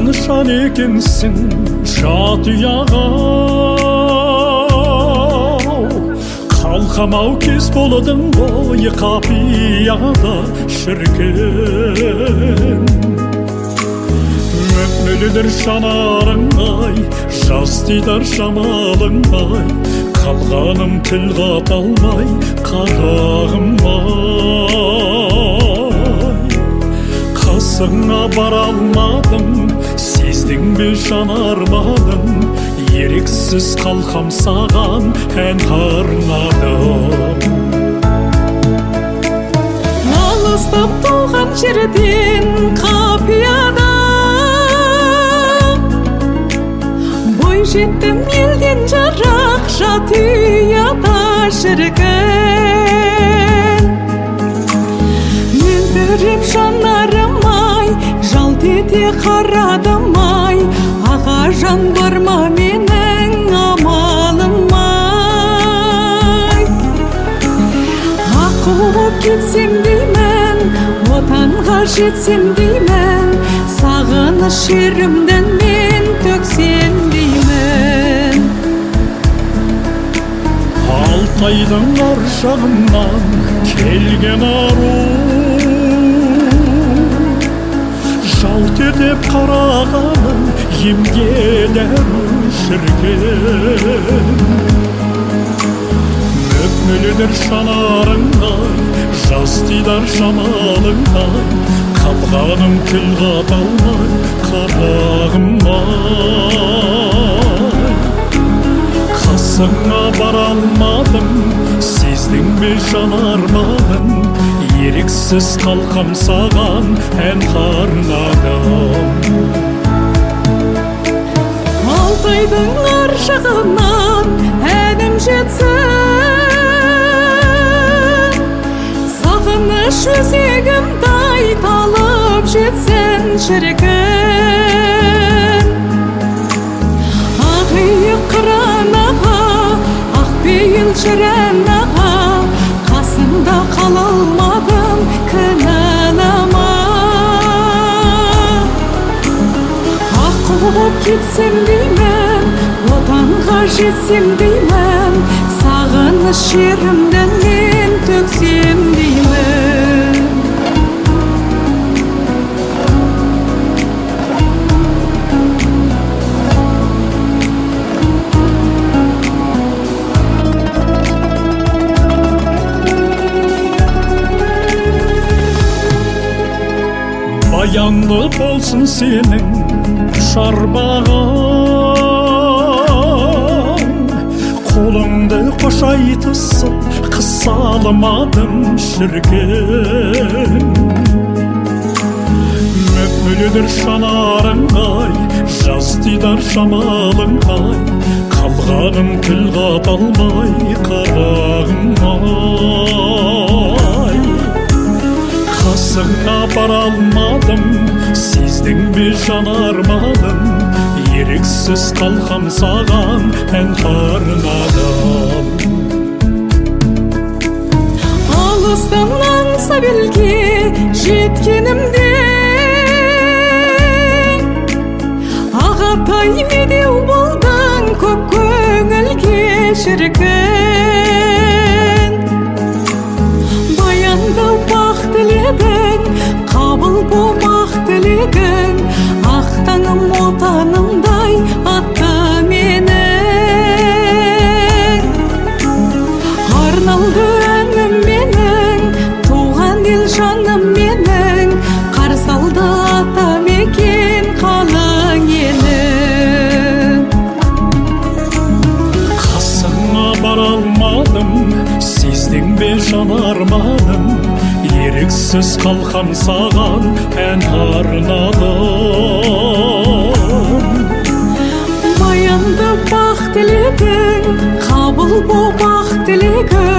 Danışan ekensin jat uyaga, kalkamau kez boladың бойы қапияда шіркін. Мөп-мөлдір жанарыңдай, жас тидар жамалыңдай, қалғаным тіл қата алмай, қарағым-ай. Қасыңа бара алмадым, сездің бе жанармадым, еріксіз қалқам саған ән арнадым. Алыстап туған жерден қапияда, бой жеттім елден жарақ, жат ұяда шіркін. Мөлдіреп жанарым-ай, жалт ете қарадым-ай, аға жан бар ма менің амалым-ай. Аққу боп кетсем деймін, отанға жетсем деймін, сағыныш шерімден мен төксем деймін. Алтайдың ар жағынан келген ару, жалт етіп қарағаның емге дәру шіркін. Мөп-мөлдір жанарыңдай, жас тидар жамалыңдай, қалғаным тіл қата алмай, қарағым-ай. Қасыңа бара алмадым, сездің бе жанармадым, еріксіз қалқам саған ән арнадым. Алтайдың ар жағынан әнім жетсін, сағыныш өзегімдай талып жетсін шіркін. Ақ-иық қыран аға, ақ-пейіл жыран аға, қасында қала алмадым, кінәлама. Аққу боп кетсем деймін, отанға жетсем деймін, сағыныш шерімден мен төксем деймін. Баянды болсын сенің шарбағың, қолыңды қошайтысып қыса алмадым шіркін. Мөп-мөлдір жанарыңдай, жас тидар жамалыңдай, қалғаным тіл қата алмай, қарағым-ай. Қасыңа бара алмадым, сездің бе жанармадым, еріксіз қалқам саған ән арнадым. Алыстан аңсап елге жеткенімде, ағатай медеу болдың көп көңілге шіркін. Баяндау бақ тіледің, қабыл болмақ тілегің, ақ таңым отанымдай атты менің. Арналды әнім менің, туған ел жаным менің, қарсы алды атамекен қалың елің. Қасыңа бара алмадым, сездің бе жанармадым, еріксіз қалқам саған ән арнадым. Баянды бақ тілегің, қабыл боп ақ тілегің,